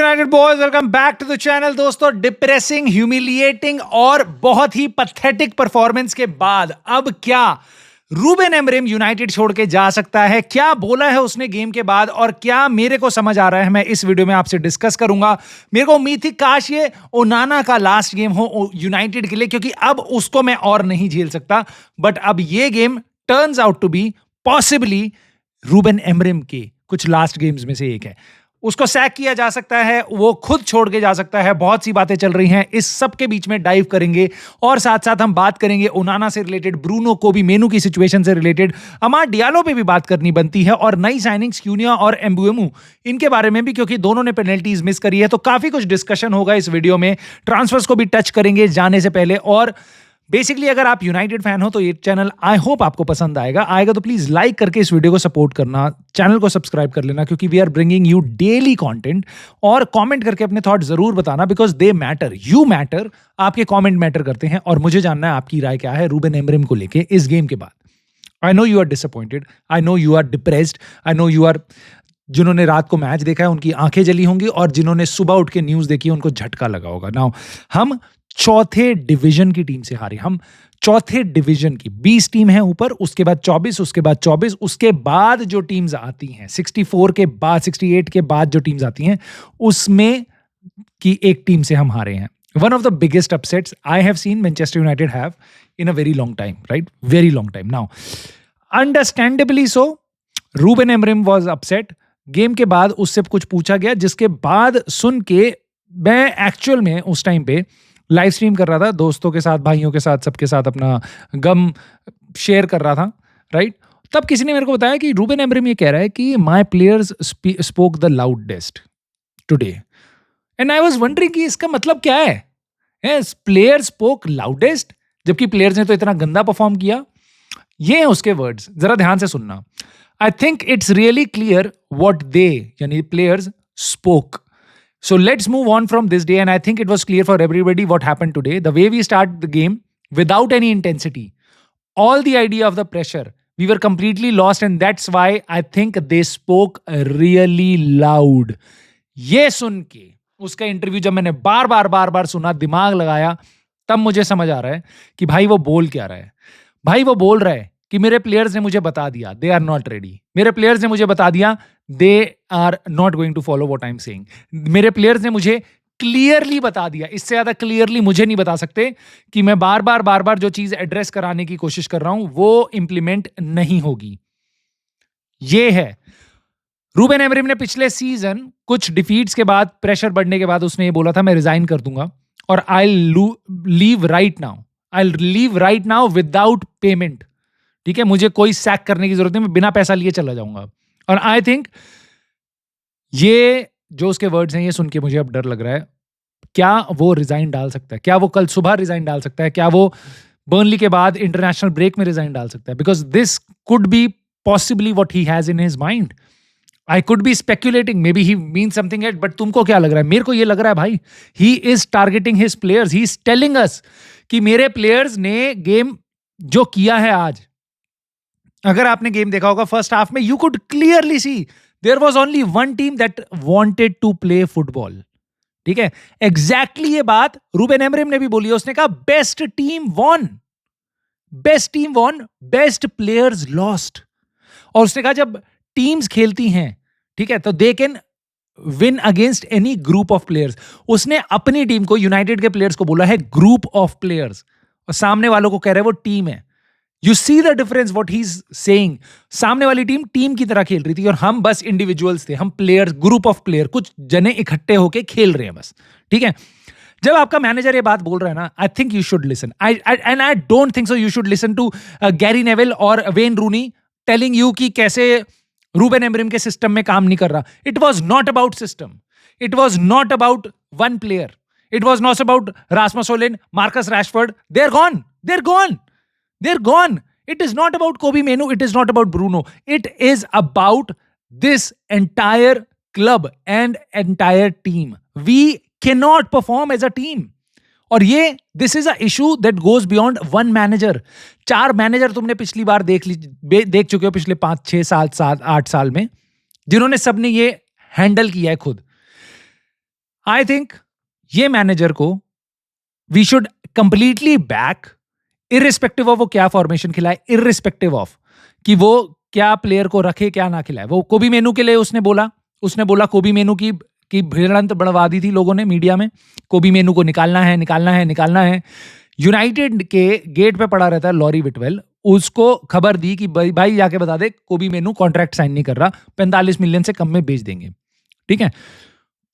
United boys, welcome back to the channel. दोस्तों, depressing, humiliating और बहुत ही पैथेटिक परफॉर्मेंस के बाद अब क्या रूबेन एमरिम यूनाइटेड छोड़ के जा सकता है? क्या बोला है उसने गेम के बाद और क्या मेरे को समझ आ रहा है, मैं इस वीडियो में आपसे डिस्कस करूंगा। मेरे को उम्मीद थी काश ये ओनाना का लास्ट गेम हो यूनाइटेड के लिए, क्योंकि अब उसको मैं और नहीं झेल सकता। बट अब ये game turns out to be possibly Ruben Amorim के कुछ लास्ट गेम्स में से एक है। उसको सैक किया जा सकता है, वो खुद छोड़ के जा सकता है, बहुत सी बातें चल रही हैं। इस सब के बीच में डाइव करेंगे और साथ साथ हम बात करेंगे ओनाना से रिलेटेड, ब्रूनो को भी, मेनू की सिचुएशन से रिलेटेड, अमाद डियालो पे भी बात करनी बनती है, और नई साइनिंग्स क्यूनिया और एम्बुएमू इनके बारे में भी, क्योंकि दोनों ने पेनल्टीज मिस करी है। तो काफी कुछ डिस्कशन होगा इस वीडियो में। ट्रांसफर्स को भी टच करेंगे जाने से पहले। और बेसिकली अगर आप यूनाइटेड फैन हो तो ये चैनल आई होप आपको पसंद आएगा तो प्लीज लाइक करके इस वीडियो को सपोर्ट करना, चैनल को सब्सक्राइब कर लेना, क्योंकि we are bringing you daily content. और कमेंट करके अपने थॉट जरूर बताना, because they matter, you matter, आपके कमेंट मैटर करते हैं। और मुझे जानना है आपकी राय क्या है रूबेन एमरिम को लेके इस गेम के बाद। I know you are disappointed, I know you are depressed, I know you are, जिन्होंने रात को मैच देखा है उनकी आंखें जली होंगी, और जिन्होंने सुबह उठ के न्यूज देखी है उनको झटका लगा होगा। नाउ हम चौथे डिवीजन की टीम से हारे। हम चौथे डिवीजन की 20 टीम है ऊपर, उसके बाद 24, उसके बाद 24, उसके बाद जो टीम्स आती हैं 64 के बाद, 68 के बाद जो टीम्स आती हैं उसमें की एक टीम से हम हारे हैं। One of the biggest upsets I have seen Manchester United have in a very long time, right? Very long time. Now understandably so Ruben Amorim was upset. Game के बाद उससे कुछ पूछा गया, जिसके बाद सुन के मैं एक्चुअल में उस टाइम पे लाइव स्ट्रीम कर रहा था, दोस्तों के साथ, भाइयों के साथ, सबके साथ अपना गम शेयर कर रहा था, राइट? तब किसी ने मेरे को बताया कि रूबेन एमरिम ये कह रहा है कि my players spoke the loudest today, and I was wondering कि इसका मतलब क्या है? प्लेयर्स स्पोक लाउडेस्ट, जबकि प्लेयर्स ने तो इतना गंदा परफॉर्म किया। ये हैं उसके वर्ड्स, जरा ध्यान से सुनना। I think it's really clear what they, यानी players, spoke. So let's move on from this day, and I think it was clear for everybody what happened today. The way we start the game without any intensity, all the idea of the pressure, we were completely lost, and that's why I think they spoke really loud. ये सुन के उसका interview जब मैंने बार बार सुना, दिमाग लगाया, तब मुझे समझ आ रहा है कि भाई वो बोल क्या रहा है। भाई वो बोल रहा है कि मेरे प्लेयर्स ने मुझे बता दिया दे आर नॉट रेडी। मेरे प्लेयर्स ने मुझे बता दिया they are not going to follow what I am saying. मेरे प्लेयर्स ने मुझे क्लियरली बता दिया, इससे ज्यादा क्लियरली मुझे नहीं बता सकते, कि मैं बार बार जो चीज एड्रेस कराने की कोशिश कर रहा हूं वो इंप्लीमेंट नहीं होगी। ये है रूबेन एमरिम ने पिछले सीजन कुछ डिफीट्स के बाद, प्रेशर बढ़ने के बाद उसने ये बोला था मैं रिजाइन कर दूंगा और I leave right now without payment. ठीक है, मुझे कोई सैक करने की जरूरत नहीं, मैं बिना पैसा लिए चला जाऊंगा। और आई थिंक ये जो उसके वर्ड्स हैं, ये सुन के मुझे अब डर लग रहा है, क्या वो रिजाइन डाल सकता है? क्या वो कल सुबह रिजाइन डाल सकता है? क्या वो बर्नली के बाद इंटरनेशनल ब्रेक में रिजाइन डाल सकता है? Because this could be possibly what he has in his mind. I could be speculating, maybe he mean something else, but तुमको क्या लग रहा है? मेरे को ये लग रहा है भाई, he is targeting his players, he is telling us कि मेरे प्लेयर्स ने गेम जो किया है आज, अगर आपने गेम देखा होगा फर्स्ट हाफ में, you could clearly see there was only one team that wanted to play football. ठीक है, एग्जैक्टली ये बात रूबेन एमरिम ने भी बोली है। उसने कहा best team von, best players lost. और उसने कहा जब टीम्स खेलती हैं, ठीक है, तो they can win against any group of players. उसने अपनी टीम को, यूनाइटेड के प्लेयर्स को बोला है ग्रुप ऑफ प्लेयर्स, और सामने वालों को कह रहे हैं वो टीम है। You see the difference what he is saying. सामने वाली टीम टीम की तरह खेल रही थी और हम बस इंडिविजुअल्स थे, हम प्लेयर्स, ग्रुप ऑफ प्लेयर, कुछ जने इकट्ठे होके खेल रहे हैं बस। ठीक है, जब आपका मैनेजर ये बात बोल रहा है ना, I think you should listen. I don't think so you should listen to Gary Neville और वेन रूनी टेलिंग यू कि कैसे रूबेन एमरिम के सिस्टम में काम नहीं कर रहा। It was not about system, it was not about one player, it was not about Rasmus Hojlund, Marcus Rashford, they are gone. It is not about Kobe Mainoo, it is not about Bruno, it is about this entire club and entire team. We cannot perform as a team. और ये this is a issue that goes beyond one manager. 4 manager तुमने पिछली बार देख चुके हो पिछले 5, 6 साल, 7, 8 साल में, जिन्होंने सबने ये हैंडल किया है खुद। आई थिंक ये मैनेजर को we should completely back, irrespective of वो क्या फॉर्मेशन खिलाए, इररिस्पेक्टिव ऑफ कि वो क्या प्लेयर को रखे क्या ना खिलाए। वो कोबी मेनू के लिए उसने बोला कोबी मेनू की भिड़ंत बढ़वा दी थी लोगों ने मीडिया में, कोबी मेनू को निकालना है। यूनाइटेड के गेट पे पड़ा रहता है लॉरी विटवेल, उसको खबर दी कि भाई जाके बता दे कोबी मेनू कॉन्ट्रैक्ट साइन नहीं कर रहा, 45 मिलियन से कम में बेच देंगे। ठीक है,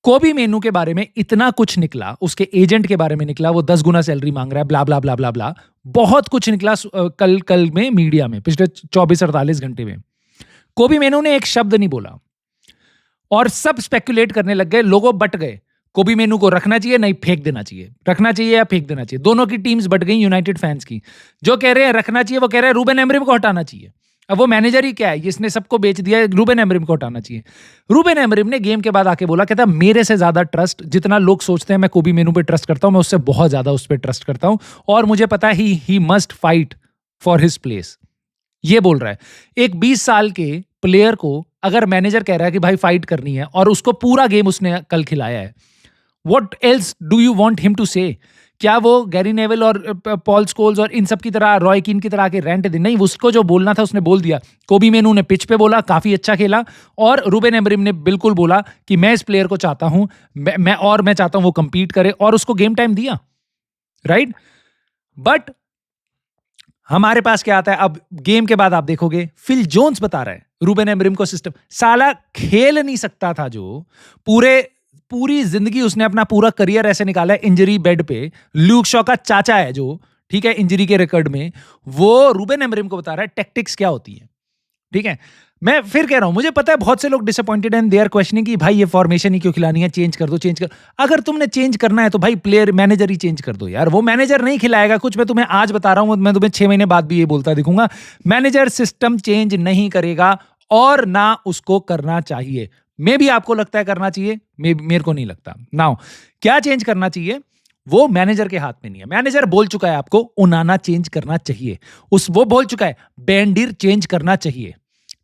कोबी मेनू के बारे में इतना कुछ निकला, उसके एजेंट के बारे में निकला, वो 10 गुना सैलरी मांग रहा है, ब्ला ब्ला ब्ला ब्ला ब्ला, बहुत कुछ निकला कल में मीडिया में, पिछले 24-48 घंटे में। कोबी मेनू ने एक शब्द नहीं बोला और सब स्पेकुलेट करने लग गए, लोगों बट गए, कोबी मेनू को रखना चाहिए नहीं फेंक देना चाहिए, रखना चाहिए या फेंक देना चाहिए। दोनों की टीम्स बट गई यूनाइटेड फैंस की। जो कह रहे हैं रखना चाहिए वो कह रहे हैं रूबेन एमरिम को हटाना चाहिए। अब वो मैनेजर ही क्या है, जिसने सबको बेच दिया, रूबेन एमरिम को हटाना चाहिए। रूबेन एमरिम ने गेम के बाद आके बोला, कहता मेरे से ज्यादा ट्रस्ट जितना लोग सोचते हैं मैं कोबी मेनू पे ट्रस्ट करता हूं, मैं उससे बहुत ज्यादा उस पर ट्रस्ट करता हूं और मुझे पता है he must fight for his place. ये बोल रहा है। एक 20 साल के प्लेयर को अगर मैनेजर कह रहा है कि भाई फाइट करनी है और उसको पूरा गेम उसने कल खिलाया है, what else do you want him to say? क्या वो गैरी नेवल और पॉल स्कोल्स और इन सब की तरह, रॉय कीन की तरह आके रेंट दे? नहीं, उसको जो बोलना था उसने बोल दिया। कोबी मेनू ने पिच पे बोला, काफी अच्छा खेला, और रूबेन एमरिम ने बिल्कुल बोला कि मैं इस प्लेयर को चाहता हूं, मैं चाहता हूं वो कंपीट करे, और उसको गेम टाइम दिया, राइट? बट हमारे पास क्या आता है अब गेम के बाद, आप देखोगे फिल जोन्स बता रहा है रूबेन एमरिम को सिस्टम, साला खेल नहीं सकता था, जो पूरी जिंदगी उसने अपना पूरा करियर ऐसे निकाला है इंजरी बेड पे। ल्यूक शॉ का चाचा है जो, ठीक है, इंजरी के रिकॉर्ड में, वो रूबेन एमरिम को बता रहा है टैक्टिक्स क्या होती है। ठीक है, मैं फिर कह रहा हूं, मुझे पता है बहुत से लोग disappointed and they are questioning कि भाई ये फॉर्मेशन ही क्यों खिलानी है, चेंज कर दो। अगर तुमने चेंज करना है तो भाई प्लेयर मैनेजर ही चेंज कर दो यार। वो मैनेजर नहीं खिलाएगा कुछ, मैं तुम्हें आज बता रहा हूं, मैं तुम्हें 6 महीने बाद भी ये बोलता दिखूंगा, मैनेजर सिस्टम चेंज नहीं करेगा और ना उसको करना चाहिए। मे भी आपको लगता है करना चाहिए, मेरे को नहीं लगता। नाउ क्या चेंज करना चाहिए वो मैनेजर के हाथ में नहीं है। मैनेजर बोल चुका है आपको ओनाना चेंज करना चाहिए, वो बोल चुका है बैंडिर चेंज करना चाहिए।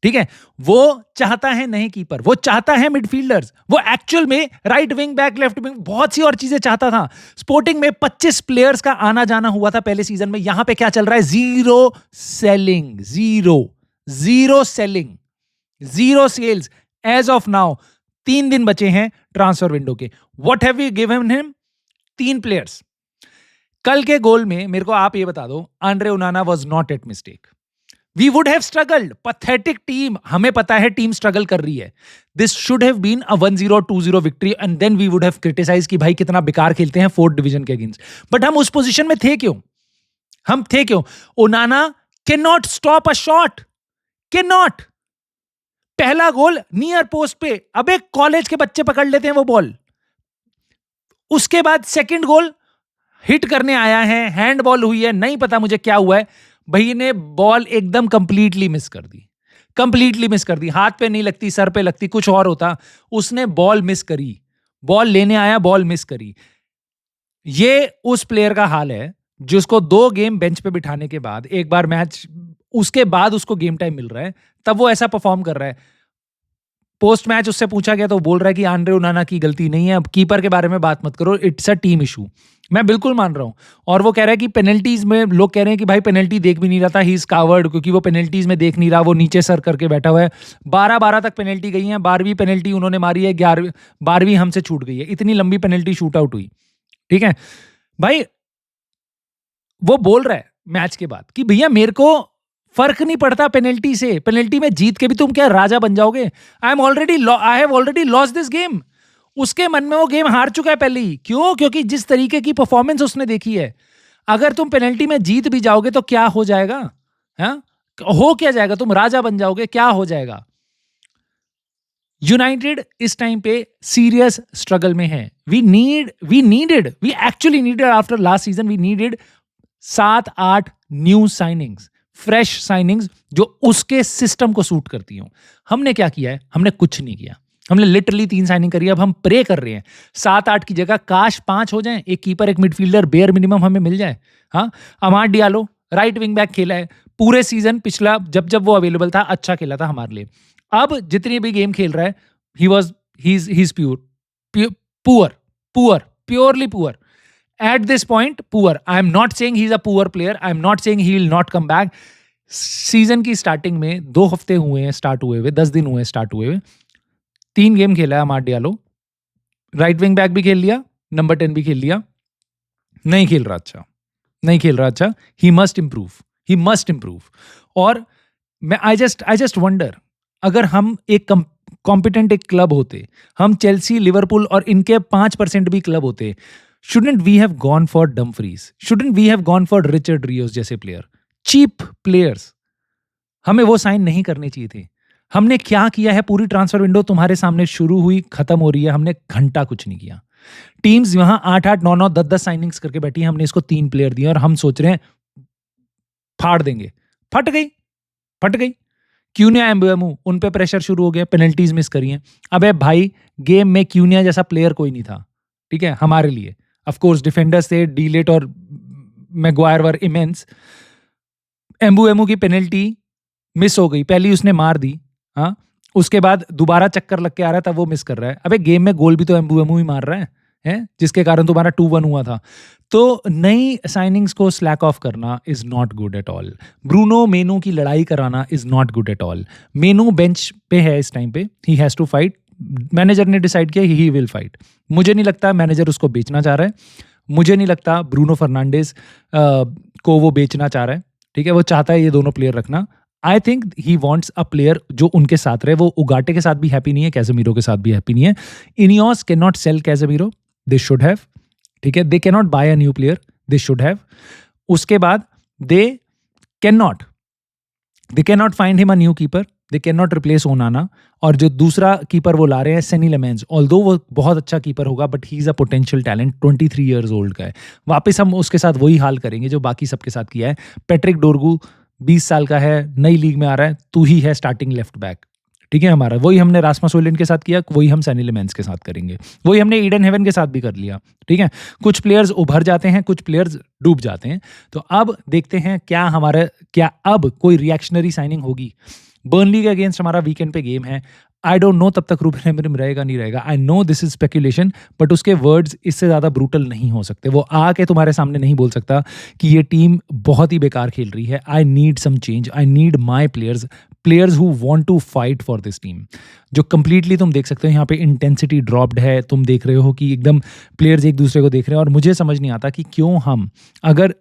ठीक है, वो चाहता है नहीं कीपर, वो चाहता है मिडफील्डर्स, वो एक्चुअल में right wing, back, left wing, बहुत सी और चीजें चाहता था। स्पोर्टिंग में 25 प्लेयर्स का आना जाना हुआ था पहले सीजन में, यहां पे क्या चल रहा है? Zero selling, zero selling, zero sales as of now. 3 दिन बचे हैं ट्रांसफर विंडो के। What have we given him? 3 players. कल के गोल में मेरे को आप ये बता दो, Andre Onana was not at mistake. We would have struggled, pathetic team, हमें पता है टीम स्ट्रगल कर रही है। This should have been a 1-0 2-0 victory and then we would have criticise कि भाई कितना बेकार खेलते हैं 4th डिवीजन के अगेंस्ट। बट हम उस पोजीशन में थे क्यों? ओनाना can not stop a shot, can not. पहला गोल नियर पोस्ट पे, अबे कॉलेज के बच्चे पकड़ लेते हैं वो बॉल। उसके बाद सेकंड गोल हिट करने आया है, हैंड बॉल हुई है, नहीं पता मुझे क्या हुआ है, भाई ने बॉल एकदम कंप्लीटली मिस कर दी। हाथ पे नहीं लगती, सर पे लगती, कुछ और होता। उसने बॉल मिस करी, बॉल लेने आया, बॉल मिस करी। ये उस प्लेयर का हाल है जिसको 2 गेम बेंच पे बिठाने के बाद, एक बार मैच उसके बाद उसको गेम टाइम मिल रहा है, तब वो ऐसा परफॉर्म कर रहा है। पोस्ट मैच उससे पूछा गया तो बोल रहा है कि आंद्रे ओनाना की गलती नहीं है, अब कीपर के बारे में बात मत करो, इट्स अ टीम इशू। मैं बिल्कुल मान रहा हूं। और वो कह रहा है कि पेनल्टीज में, लोग कह रहे हैं कि भाई पेनल्टी देख भी नहीं रहा था, ही इज कावर्ड, क्योंकि वो पेनल्टीज में देख नहीं रहा, वो नीचे सर करके बैठा हुआ है। 12 तक पेनल्टी गई है, 12वीं पेनल्टी उन्होंने मारी है, 12वीं हमसे छूट गई है। इतनी लंबी पेनल्टी शूट आउट हुई। ठीक है भाई, वो बोल रहा है मैच के बाद कि भैया मेरे को फर्क नहीं पड़ता पेनल्टी से, पेनल्टी में जीत के भी तुम क्या राजा बन जाओगे? I have already lost this game. उसके मन में वो गेम हार चुका है पहले ही। क्यों? क्योंकि जिस तरीके की परफॉर्मेंस उसने देखी है, अगर तुम पेनल्टी में जीत भी जाओगे तो क्या हो जाएगा? हो क्या जाएगा? तुम राजा बन जाओगे, क्या हो जाएगा? यूनाइटेड इस टाइम पे सीरियस स्ट्रगल में है। We actually needed after last season, we needed 7-8 new signings, fresh signings जो उसके सिस्टम को सूट करती हो। हमने क्या किया है? हमने कुछ नहीं किया। हमने लिटरली 3 साइनिंग करी। अब हम प्रे कर रहे हैं 7-8 की जगह काश 5 हो जाएं, एक कीपर, एक मिडफील्डर, बेयर मिनिमम हमें मिल जाए। हाँ, अमाद डियालो राइट विंग बैक खेला है पूरे सीजन, पिछला जब वो अवेलेबल था अच्छा खेला था हमारे लिए। अब जितनी भी गेम खेल रहा है, he is poor. Poor, purely poor. At this point, poor. I am not saying he's a poor player. I am not saying he will not come back. Season की स्टार्टिंग में 2 हफ्ते हुए हैं स्टार्ट हुए हुए, 10 दिन हुए स्टार्ट हुए हुए, 3 गेम खेला है अमाड डियालो, राइट विंग बैक भी खेल लिया, नंबर 10 भी खेल लिया, नहीं खेल रहा अच्छा, ही मस्ट इम्प्रूव। और मैं आई जस्ट वंडर, अगर हम एक कॉम्पिटेंट एक क्लब होते, हम चेल्सी, लिवरपूल और इनके 5% भी क्लब होते, shouldn't we have gone for Dumfries? Shouldn't we have gone for Richard Rios जैसे प्लेयर? चीप प्लेयर्स, हमें वो साइन नहीं करने चाहिए थे। हमने क्या किया है? पूरी ट्रांसफर विंडो तुम्हारे सामने शुरू हुई, खत्म हो रही है, हमने घंटा कुछ नहीं किया। टीम्स वहां 8-8, 9-9, 10-10 साइनिंग्स करके बैठी है, हमने इसको 3 प्लेयर दिए और हम सोच रहे हैं फाड़ देंगे। फट गई। क्यूनिया, एम्बुएमू, उन पे प्रेशर शुरू हो गया, पेनल्टीज मिस करी हैं। अबे भाई, गेम में क्यूनिया जैसा प्लेयर कोई नहीं था, ठीक है, हमारे लिए। ऑफ कोर्स डिफेंडर्स थे, डीलेट और मैग्वायर वर इमेंस। एम्बुएमू की पेनल्टी मिस हो गई, पहली उसने मार दी, हाँ, उसके बाद दोबारा चक्कर लग के आ रहा था, वो मिस कर रहा है। अबे गेम में गोल भी तो एम्बुएमू ही मार रहा है, जिसके कारण तुम्हारा 2-1 हुआ था। तो नई साइनिंग्स को स्लैक ऑफ करना is not good at all. Bruno Mainoo की लड़ाई कराना is not good at all. Mainoo bench पे है इस टाइम पे, he has to fight. Manager ने डिसाइड किया ही विल फाइट। मुझे नहीं लगता मैनेजर उसको बेचना चाह रहा है, मुझे नहीं लगता ब्रूनो फर्नांडिस को वो बेचना चाह रहा है, ठीक है, वो चाहता है ये दोनों प्लेयर रखना। I think he wants a player जो उनके साथ रहे। वो उगाटे के साथ भी हैप्पी नहीं है, कैसेमीरो के साथ भी हैप्पी नहीं है। INEOS can not sell Casemiro, they should have, ठीक है, they can not buy a new player, they should have. उसके बाद they can not find him a new keeper, they can not replace Onana. और जो दूसरा keeper वो ला रहे हैं सेनी लेमेंस, ऑल्दो वो बहुत अच्छा कीपर होगा, but he is a potential talent, 23 years old का है। वापस हम उसके साथ वही हाल करेंगे जो बाकी सबके साथ किया है। पैट्रिक डोरगू 20 साल का है, नई लीग में आ रहा है, तू ही है स्टार्टिंग लेफ्ट बैक, ठीक है हमारा। वही हमने रास्मस होयलैंड के साथ किया, वही हम सैनी लेमेंस के साथ करेंगे, वही हमने ईडन हेवन के साथ भी कर लिया, ठीक है। कुछ प्लेयर्स उभर जाते हैं, कुछ प्लेयर्स डूब जाते हैं। तो अब देखते हैं क्या अब कोई रिएक्शनरी साइनिंग होगी। बर्नली के अगेंस्ट हमारा वीकेंड पे गेम है। आई डोंट नो तब तक रूबेन अमोरिम रहेगा नहीं रहेगा। I know this is speculation, but उसके वर्ड्स इससे ज़्यादा ब्रूटल नहीं हो सकते। वो आके तुम्हारे सामने नहीं बोल सकता कि ये टीम बहुत ही बेकार खेल रही है, I need some change, I need my players who want to fight for this team. जो कंप्लीटली तुम देख सकते हो यहाँ पे इंटेंसिटी ड्रॉप्ड है। तुम देख रहे हो कि एकदम प्लेयर्स एक दूसरे को देख रहे हैं, और मुझे समझ नहीं आता कि क्यों हम, अगर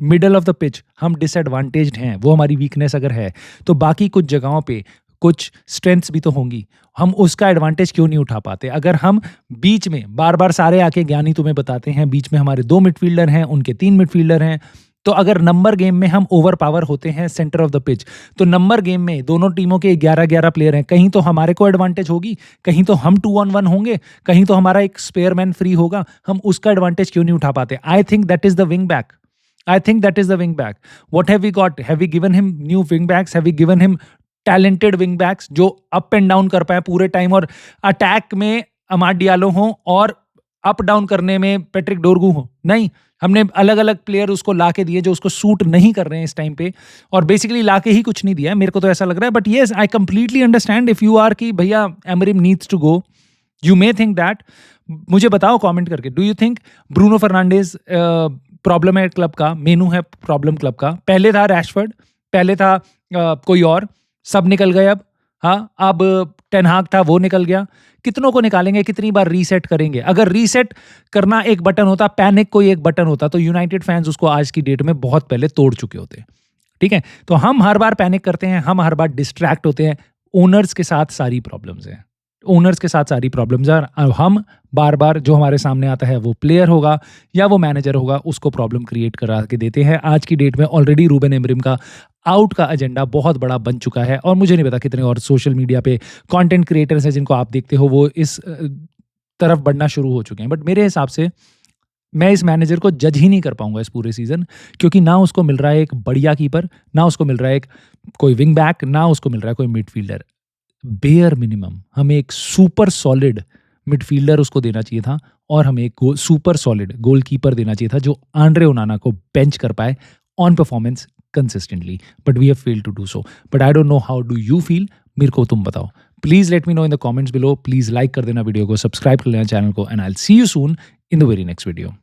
मिडल ऑफ द पिच हम डिसएडवांटेज्ड हैं, वो हमारी वीकनेस अगर है, तो बाकी कुछ जगहों पे कुछ स्ट्रेंथ्स भी तो होंगी, हम उसका एडवांटेज क्यों नहीं उठा पाते। अगर हम बीच में बार बार सारे आके ज्ञानी तुम्हें बताते हैं बीच में हमारे 2 मिडफील्डर हैं, उनके 3 मिडफील्डर हैं, तो अगर नंबर गेम में हम ओवर पावर होते हैं सेंटर ऑफ द पिच, तो नंबर गेम में दोनों टीमों के 11-11 प्लेयर हैं, कहीं तो हमारे को एडवांटेज होगी, कहीं तो हम 2-on-1 होंगे, कहीं तो हमारा एक स्पेयर मैन फ्री होगा, हम उसका एडवांटेज क्यों नहीं उठा पाते। I think that is the wing back. What have we got? Have we given him new wing backs? Have we given him talented wing backs जो अप एंड डाउन कर पाए पूरे टाइम, और अटैक में अमाड डियालो हो और up down करने में पैट्रिक डोरगू हो? नहीं, हमने अलग अलग प्लेयर उसको ला के दिए जो उसको सूट नहीं कर रहे हैं इस टाइम पे, और बेसिकली ला के ही कुछ नहीं दिया है, मेरे को तो ऐसा लग रहा है। But yes, I completely understand if you are कि भैया Amorim needs to go, you may think that. मुझे बताओ कमेंट करके, do you think Bruno Fernandes problem है क्लब का, मेनू है प्रॉब्लम क्लब का? पहले था रैशफोर्ड, पहले था कोई और, सब निकल गए अब। हाँ, अब टेन हाग था, वो निकल गया। कितनों को निकालेंगे, कितनी बार रीसेट करेंगे? अगर रीसेट करना एक बटन होता, पैनिक कोई एक बटन होता, तो यूनाइटेड फैंस उसको आज की डेट में बहुत पहले तोड़ चुके होते, ठीक है। तो हम हर बार पैनिक करते हैं, हम हर बार डिस्ट्रैक्ट होते हैं। ओनर्स के साथ सारी प्रॉब्लम्स हैं, और हम बार बार जो हमारे सामने आता है वो प्लेयर होगा या वो मैनेजर होगा, उसको प्रॉब्लम क्रिएट करा के देते हैं। आज की डेट में ऑलरेडी रूबेन अमोरिम का आउट का एजेंडा बहुत बड़ा बन चुका है, और मुझे नहीं पता कितने और सोशल मीडिया पे कंटेंट क्रिएटर्स हैं जिनको आप देखते हो, वो इस तरफ बढ़ना शुरू हो चुके हैं। बट मेरे हिसाब से मैं इस मैनेजर को जज ही नहीं कर पाऊंगा इस पूरे सीजन, क्योंकि ना उसको मिल रहा है एक बढ़िया कीपर, ना उसको मिल रहा है एक कोई विंग बैक, ना उसको मिल रहा है कोई मिडफील्डर। बेयर मिनिमम हमें एक सुपर सॉलिड मिडफील्डर उसको देना चाहिए था, और हमें एक सुपर सॉलिड गोलकीपर देना चाहिए था जो आंड्रे ओनाना को बेंच कर पाए on performance consistently, but we have failed to do so. But I don't know how do you feel, मेरे को तुम बताओ। Please let me know in the comments below. Please like कर देना वीडियो को, सब्सक्राइब कर लेना चैनल को, and I will see you soon in the very next video.